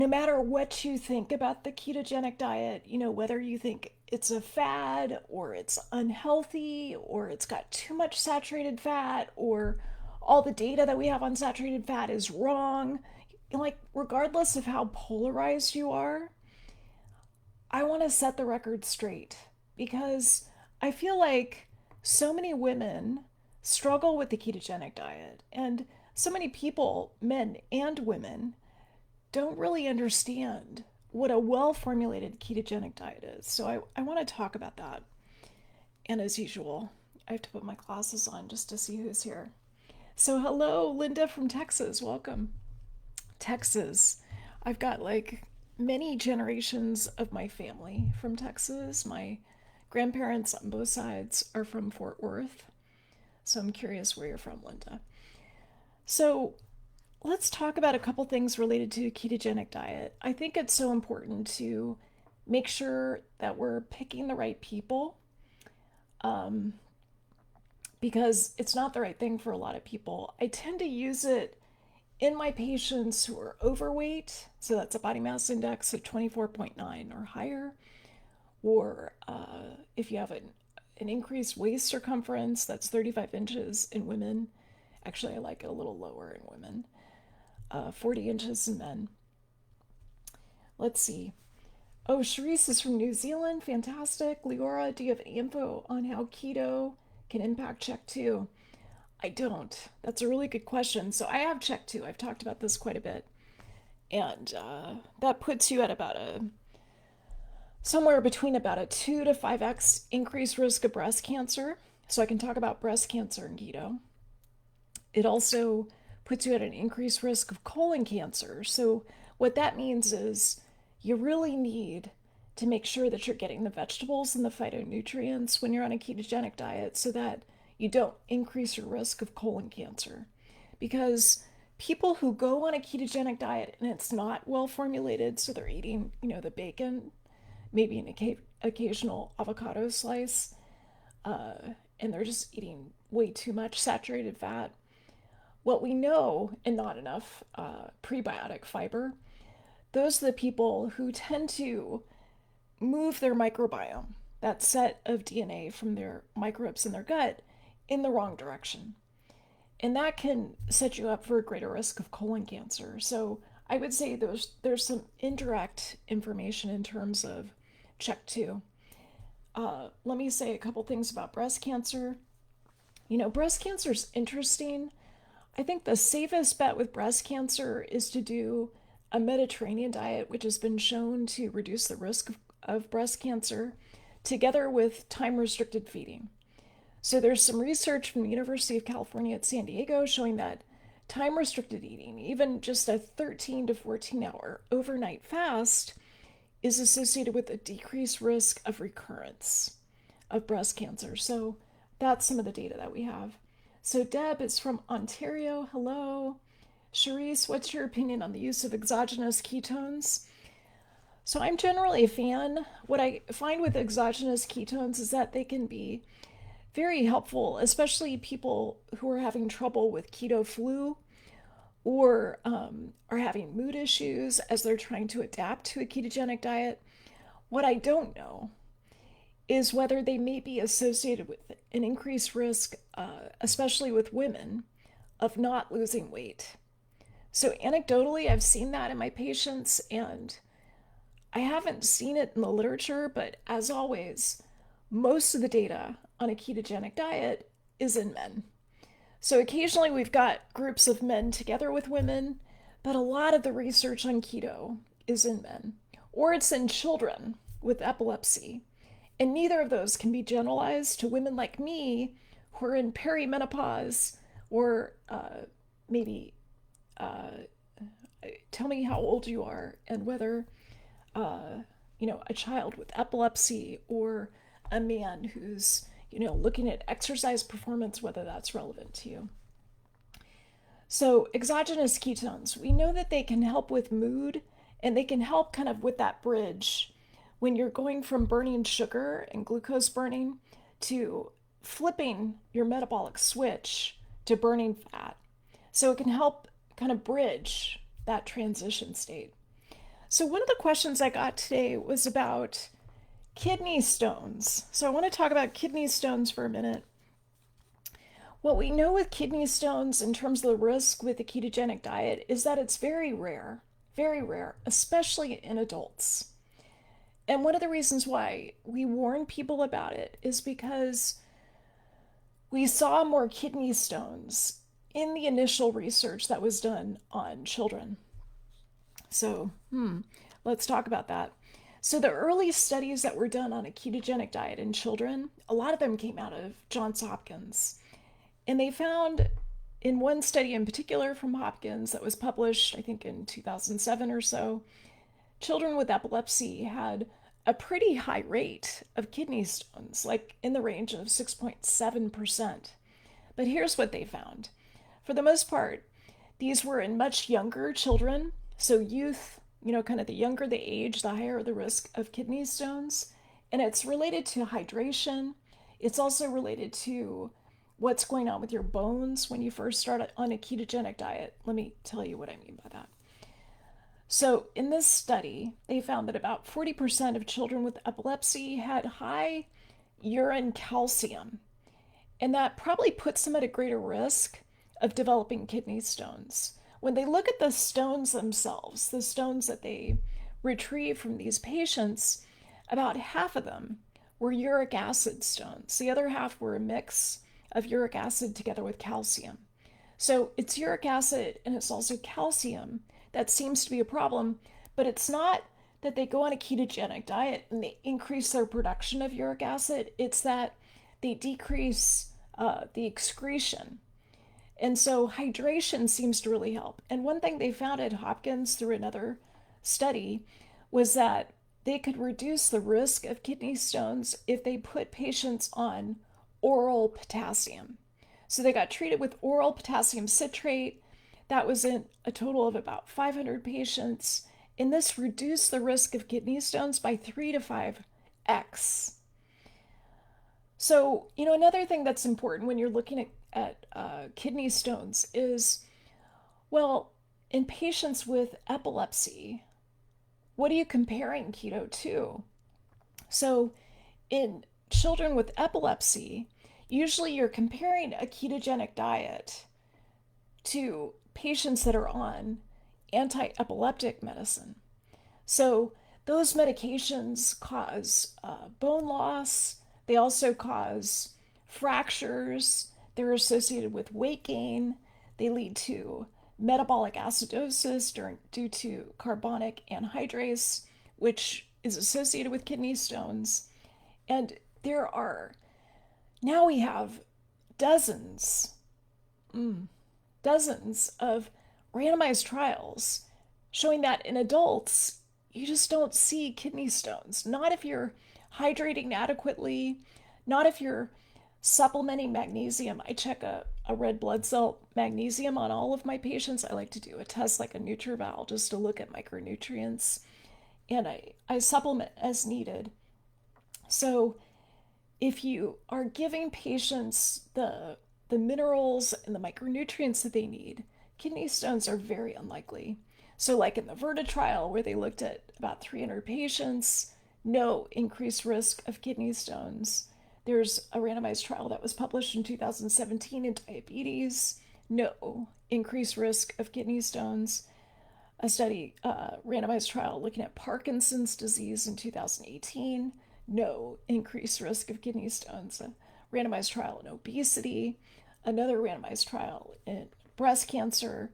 no matter what you think about the ketogenic diet, whether you think it's a fad or it's unhealthy or it's got too much saturated fat or all the data that we have on saturated fat is wrong, like, regardless of how polarized you are, I want to set the record straight because I feel like so many women struggle with the ketogenic diet, and so many people, men and women, don't really understand what a well formulated ketogenic diet is. So I want to talk about that. And as usual, I have to put my glasses on just to see who's here. So, hello, Linda from Texas. Welcome. Texas. I've got like many generations of my family from Texas. My grandparents on both sides are from Fort Worth. So, I'm curious where you're from, Linda. So, let's talk about a couple things related to ketogenic diet. I think it's so important to make sure that we're picking the right people, um, because it's not the right thing for a lot of people. I tend to use it in my patients who are overweight, so that's a body mass index of 24.9 or higher, or if you have an increased waist circumference that's 35 inches in women. Actually, I like it a little lower in women. 40 inches in men. Let's see. Oh, Charisse is from New Zealand. Fantastic. Leora, do you have any info on how keto can impact check 2? I don't. That's a really good question. So I have check 2. I've talked about this quite a bit. And that puts you at about somewhere between about a 2 to 5x increased risk of breast cancer. So I can talk about breast cancer and keto. It also puts you at an increased risk of colon cancer. So, what that means is you really need to make sure that you're getting the vegetables and the phytonutrients when you're on a ketogenic diet so that you don't increase your risk of colon cancer. Because people who go on a ketogenic diet and it's not well formulated, so they're eating, the bacon, maybe an occasional avocado slice, and they're just eating way too much saturated fat, what we know, and not enough prebiotic fiber, those are the people who tend to move their microbiome, that set of DNA from their microbes in their gut, in the wrong direction. And that can set you up for a greater risk of colon cancer. So I would say there's some indirect information in terms of check 2. Let me say a couple things about breast cancer. Breast cancer is interesting. I think the safest bet with breast cancer is to do a Mediterranean diet, which has been shown to reduce the risk of breast cancer, together with time restricted feeding. So there's some research from the University of California at San Diego showing that time restricted eating, even just a 13 to 14-hour overnight fast, is associated with a decreased risk of recurrence of breast cancer. So that's some of the data that we have. So Deb is from Ontario. Hello. Charisse, what's your opinion on the use of exogenous ketones? So I'm generally a fan. What I find with exogenous ketones is that they can be very helpful, especially people who are having trouble with keto flu or are having mood issues as they're trying to adapt to a ketogenic diet. What I don't know is whether they may be associated with an increased risk, especially with women, of not losing weight. So, anecdotally, I've seen that in my patients, and I haven't seen it in the literature, but as always, most of the data on a ketogenic diet is in men. So, occasionally we've got groups of men together with women, but a lot of the research on keto is in men, or it's in children with epilepsy. And neither of those can be generalized to women like me who are in perimenopause or maybe tell me how old you are and whether, a child with epilepsy or a man who's, looking at exercise performance, whether that's relevant to you. So, exogenous ketones, we know that they can help with mood and they can help kind of with that bridge when you're going from burning sugar and glucose burning to flipping your metabolic switch to burning fat. So it can help kind of bridge that transition state. So, one of the questions I got today was about kidney stones. So, I want to talk about kidney stones for a minute. What we know with kidney stones in terms of the risk with the ketogenic diet is that it's very rare, especially in adults. And one of the reasons why we warn people about it is because we saw more kidney stones in the initial research that was done on children. So, let's talk about that. So, the early studies that were done on a ketogenic diet in children, a lot of them came out of Johns Hopkins. And they found in one study in particular from Hopkins that was published, I think in 2007 or so, children with epilepsy had a pretty high rate of kidney stones, like in the range of 6.7%. But here's what they found. For the most part, these were in much younger children. So, youth, kind of the younger the age, the higher the risk of kidney stones. And it's related to hydration. It's also related to what's going on with your bones when you first start on a ketogenic diet. Let me tell you what I mean by that. So, in this study, they found that about 40% of children with epilepsy had high urine calcium, and that probably puts them at a greater risk of developing kidney stones. When they look at the stones themselves, the stones that they retrieve from these patients, about half of them were uric acid stones. The other half were a mix of uric acid together with calcium. So it's uric acid and it's also calcium that seems to be a problem, but it's not that they go on a ketogenic diet and they increase their production of uric acid. It's that they decrease the excretion. And so hydration seems to really help. And one thing they found at Hopkins through another study was that they could reduce the risk of kidney stones if they put patients on oral potassium. So they got treated with oral potassium citrate. That was in a total of about 500 patients. And this reduced the risk of kidney stones by 3 to 5x. So, another thing that's important when you're looking at kidney stones is, well, in patients with epilepsy, what are you comparing keto to? So, in children with epilepsy, usually you're comparing a ketogenic diet to patients that are on anti-epileptic medicine. So, those medications cause bone loss. They also cause fractures. They're associated with weight gain. They lead to metabolic acidosis due to carbonic anhydrase, which is associated with kidney stones. And now we have dozens, dozens of randomized trials showing that in adults, you just don't see kidney stones. Not if you're hydrating adequately, not if you're supplementing magnesium. I check a red blood cell magnesium on all of my patients. I like to do a test like a NutriVal just to look at micronutrients. And I supplement as needed. So if you are giving patients the minerals and the micronutrients that they need, kidney stones are very unlikely. So like in the Verta trial where they looked at about 300 patients, no increased risk of kidney stones. There's a randomized trial that was published in 2017 in diabetes, no increased risk of kidney stones. A study, randomized trial looking at Parkinson's disease in 2018, no increased risk of kidney stones. A randomized trial in obesity, another randomized trial in breast cancer,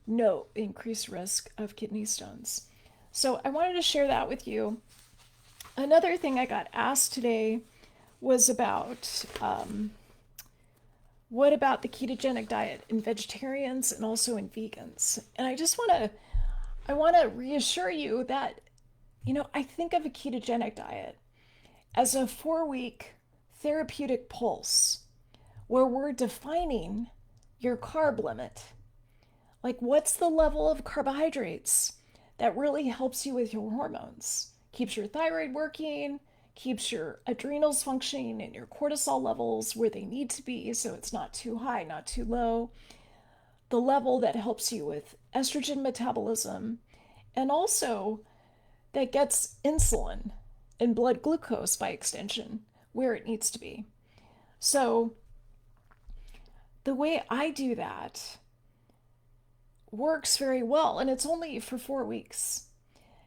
no increased risk of kidney stones. So I wanted to share that with you. Another thing I got asked today was about what about the ketogenic diet in vegetarians and also in vegans? And I want to reassure you that, I think of a ketogenic diet as a 4-week therapeutic pulse where we're defining your carb limit. Like, what's the level of carbohydrates that really helps you with your hormones? Keeps your thyroid working, keeps your adrenals functioning and your cortisol levels where they need to be so it's not too high, not too low. The level that helps you with estrogen metabolism and also that gets insulin and blood glucose by extension where it needs to be. So the way I do that works very well, and it's only for 4 weeks.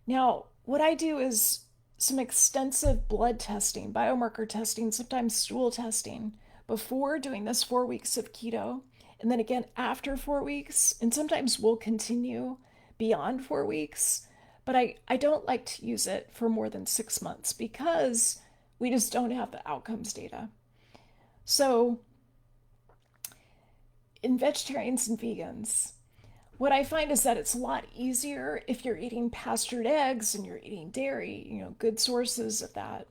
Now, what I do is some extensive blood testing, biomarker testing, sometimes stool testing before doing this 4 weeks of keto, and then again after 4 weeks, and sometimes we'll continue beyond 4 weeks. But I don't like to use it for more than 6 months because we just don't have the outcomes data. So, in vegetarians and vegans, what I find is that it's a lot easier if you're eating pastured eggs and you're eating dairy, good sources of that.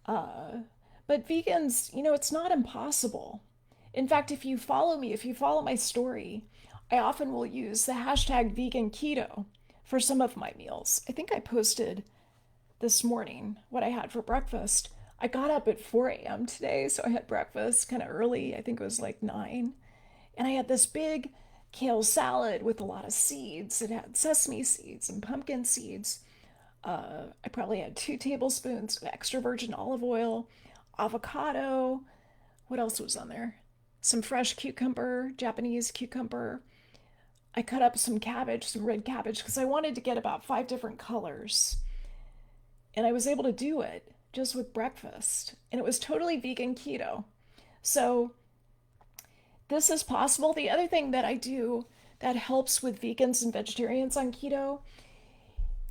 But vegans, it's not impossible. In fact, if you follow me, if you follow my story, I often will use the hashtag vegan keto for some of my meals. I think I posted this morning what I had for breakfast. I got up at 4 a.m. today, so I had breakfast kind of early. I think it was like 9. And I had this big kale salad with a lot of seeds. It had sesame seeds and pumpkin seeds. I probably had 2 tablespoons of extra virgin olive oil, avocado. What else was on there? Some fresh cucumber, Japanese cucumber. I cut up some cabbage, some red cabbage, because I wanted to get about 5 different colors. And I was able to do it just with breakfast. And it was totally vegan keto. So this is possible. The other thing that I do that helps with vegans and vegetarians on keto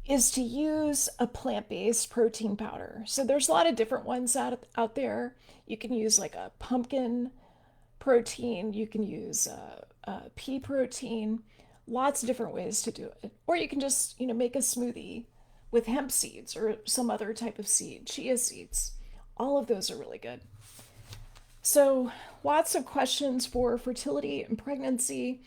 is to use a plant-based protein powder. So there's a lot of different ones out there. You can use like a pumpkin protein, you can use pea protein, lots of different ways to do it. Or you can just, make a smoothie with hemp seeds or some other type of seed, chia seeds. All of those are really good. So, lots of questions for fertility and pregnancy.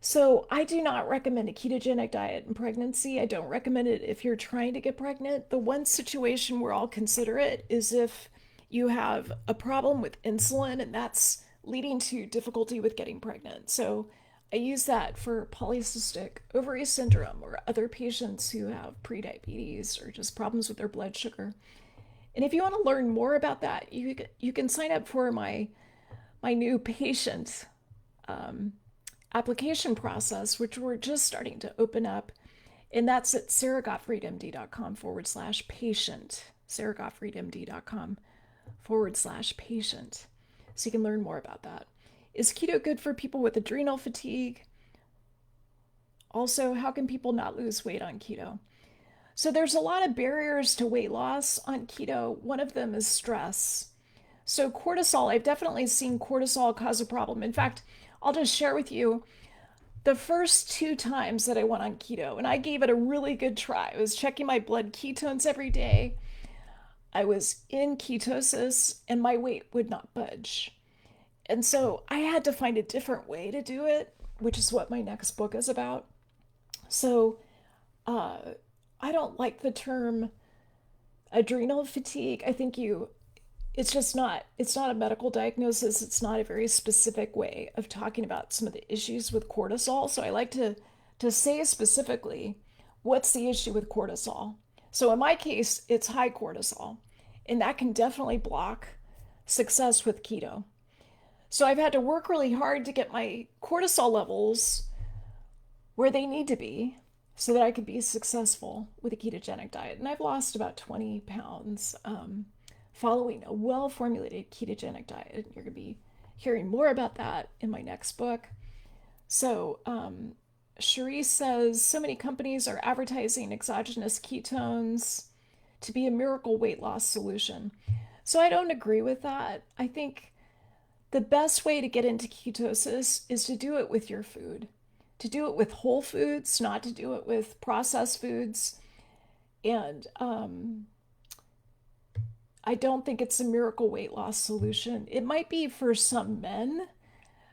So, I do not recommend a ketogenic diet in pregnancy. I don't recommend it if you're trying to get pregnant. The one situation where I'll consider it is if you have a problem with insulin and that's leading to difficulty with getting pregnant. So, I use that for polycystic ovary syndrome or other patients who have prediabetes or just problems with their blood sugar. And if you want to learn more about that, you can sign up for my new patient application process, which we're just starting to open up. And that's at sarahgottfriedmd.com/patient. sarahgottfriedmd.com/patient. So you can learn more about that. Is keto good for people with adrenal fatigue? Also, how can people not lose weight on keto? So there's a lot of barriers to weight loss on keto. One of them is stress. So cortisol, I've definitely seen cortisol cause a problem. In fact, I'll just share with you the first 2 times that I went on keto, and I gave it a really good try. I was checking my blood ketones every day. I was in ketosis, and my weight would not budge. And so I had to find a different way to do it, which is what my next book is about. So, I don't like the term adrenal fatigue. I think it's not a medical diagnosis. It's not a very specific way of talking about some of the issues with cortisol. So I like to say specifically what's the issue with cortisol. So in my case, it's high cortisol, and that can definitely block success with keto. So I've had to work really hard to get my cortisol levels where they need to be so that I could be successful with a ketogenic diet. And I've lost about 20 pounds following a well-formulated ketogenic diet. You're going to be hearing more about that in my next book. So Cherie says, so many companies are advertising exogenous ketones to be a miracle weight loss solution. So I don't agree with that. I think the best way to get into ketosis is to do it with your food, to do it with whole foods, not to do it with processed foods. And I don't think it's a miracle weight loss solution. It might be for some men,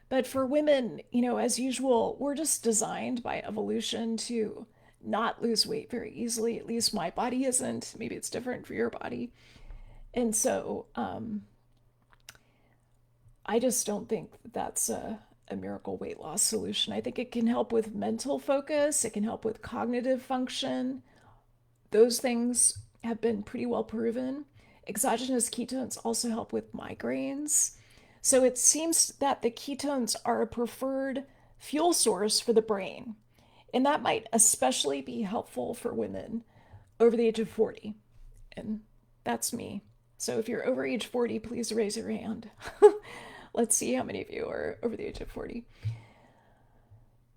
but for women, as usual, we're just designed by evolution to not lose weight very easily. At least my body isn't. Maybe it's different for your body. And so I just don't think that's a miracle weight loss solution. I think it can help with mental focus. It can help with cognitive function, those things have been pretty well proven. Exogenous ketones also help with migraines. So it seems that the ketones are a preferred fuel source for the brain. And that might especially be helpful for women over the age of 40. And that's me. So if you're over age 40, please raise your hand. Let's see how many of you are over the age of 40.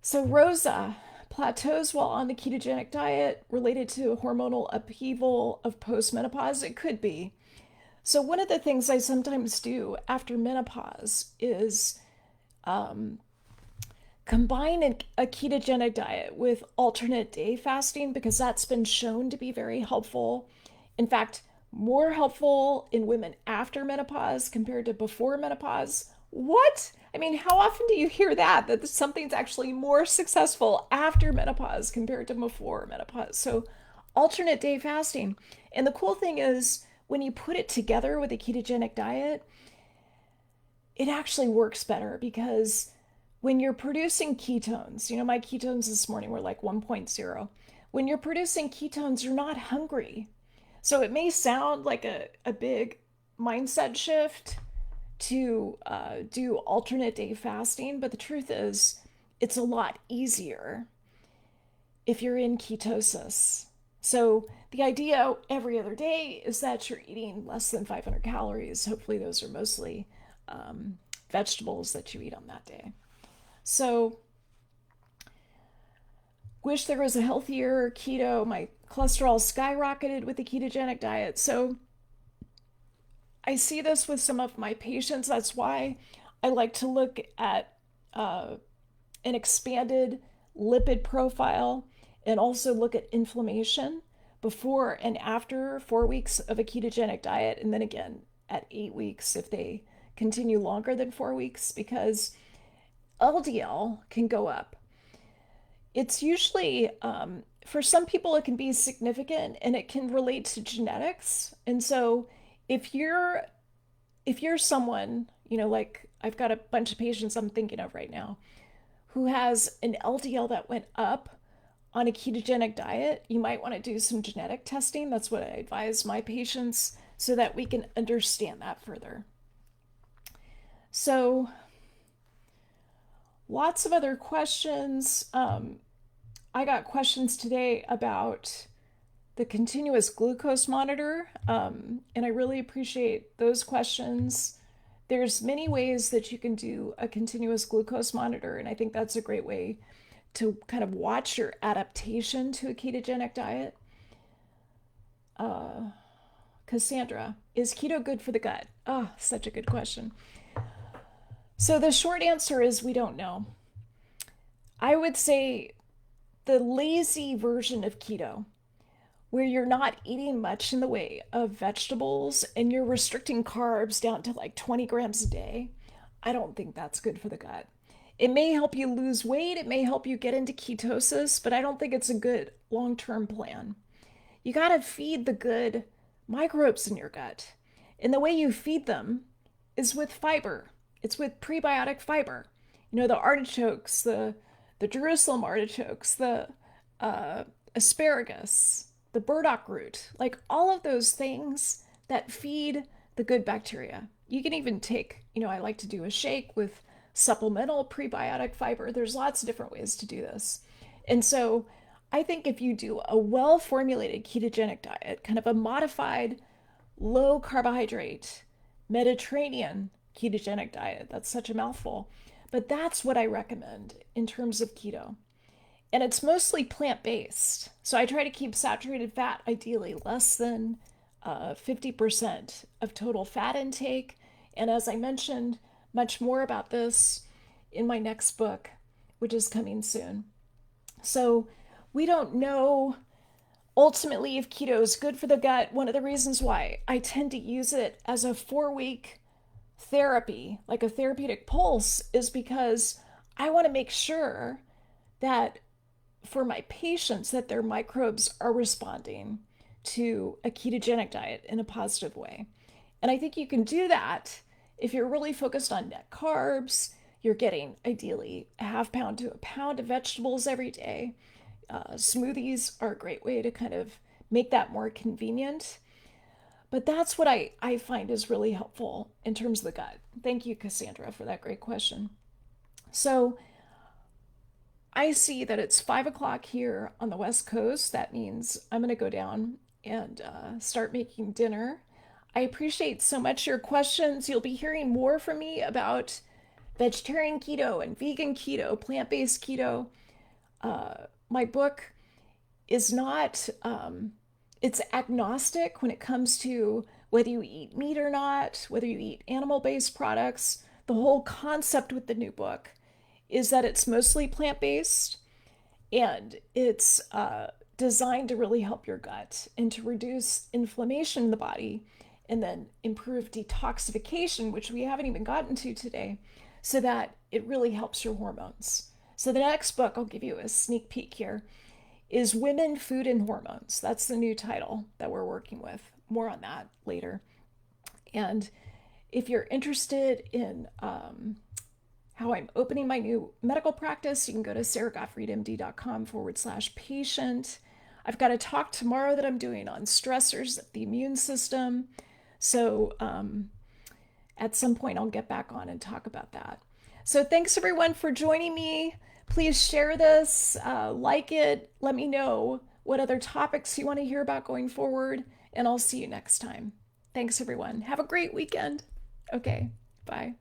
So Rosa, plateaus while on the ketogenic diet related to hormonal upheaval of postmenopause? It could be. So one of the things I sometimes do after menopause is combine a ketogenic diet with alternate day fasting because that's been shown to be very helpful. In fact, more helpful in women after menopause compared to before menopause. What? I mean, how often do you hear that something's actually more successful after menopause compared to before menopause? So, alternate day fasting. And the cool thing is, when you put it together with a ketogenic diet, it actually works better because when you're producing ketones, my ketones this morning were like 1.0. When you're producing ketones, you're not hungry. So it may sound like a big mindset shift to do alternate day fasting, but the truth is, it's a lot easier if you're in ketosis. So the idea every other day is that you're eating less than 500 calories. Hopefully, those are mostly vegetables that you eat on that day. So, wish there was a healthier keto. My cholesterol skyrocketed with the ketogenic diet. So, I see this with some of my patients. That's why I like to look at an expanded lipid profile and also look at inflammation before and after 4 weeks of a ketogenic diet, and then again at 8 weeks if they continue longer than 4 weeks, because LDL can go up. It's usually, for some people, it can be significant and it can relate to genetics. And so if you're someone, like I've got a bunch of patients I'm thinking of right now who has an LDL that went up on a ketogenic diet, you might want to do some genetic testing. That's what I advise my patients so that we can understand that further. So lots of other questions. I got questions today about the continuous glucose monitor, and I really appreciate those questions. There's many ways that you can do a continuous glucose monitor, and I think that's a great way to kind of watch your adaptation to a ketogenic diet. Cassandra, is keto good for the gut? Oh, such a good question. So the short answer is we don't know. I would say the lazy version of keto, where you're not eating much in the way of vegetables and you're restricting carbs down to like 20 grams a day, I don't think that's good for the gut. It may help you lose weight, it may help you get into ketosis, but I don't think it's a good long-term plan. You got to feed the good microbes in your gut. And the way you feed them is with fiber. It's with prebiotic fiber. The artichokes, the Jerusalem artichokes, the asparagus, the burdock root, like all of those things that feed the good bacteria. You can even take, I like to do a shake with supplemental prebiotic fiber. There's lots of different ways to do this. And so I think if you do a well-formulated ketogenic diet, kind of a modified low carbohydrate Mediterranean ketogenic diet, that's such a mouthful, but that's what I recommend in terms of keto. And it's mostly plant-based. So I try to keep saturated fat ideally less than 50% of total fat intake. And as I mentioned, much more about this in my next book, which is coming soon. So we don't know ultimately if keto is good for the gut. One of the reasons why I tend to use it as a 4-week therapy, like a therapeutic pulse, is because I want to make sure that for my patients that their microbes are responding to a ketogenic diet in a positive way. And I think you can do that if you're really focused on net carbs. You're getting ideally a half pound to a pound of vegetables every day. Smoothies are a great way to kind of make that more convenient. But that's what I find is really helpful in terms of the gut. Thank you, Cassandra, for that great question. So I see that it's 5 o'clock here on the West Coast. That means I'm going to go down and start making dinner. I appreciate so much your questions. You'll be hearing more from me about vegetarian keto and vegan keto, plant based keto. My book is not, it's agnostic when it comes to whether you eat meat or not, whether you eat animal based products. The whole concept with the new book is that it's mostly plant based and it's designed to really help your gut and to reduce inflammation in the body and then improve detoxification, which we haven't even gotten to today, so that it really helps your hormones. So, the next book, I'll give you a sneak peek here, is Women, Food, and Hormones. That's the new title that we're working with. More on that later. And if you're interested in how I'm opening my new medical practice, you can go to sarahgottfriedmd.com/patient. I've got a talk tomorrow that I'm doing on stressors of the immune system. So at some point, I'll get back on and talk about that. So thanks everyone for joining me. Please share this, like it, let me know what other topics you want to hear about going forward, and I'll see you next time. Thanks everyone. Have a great weekend. Okay, bye.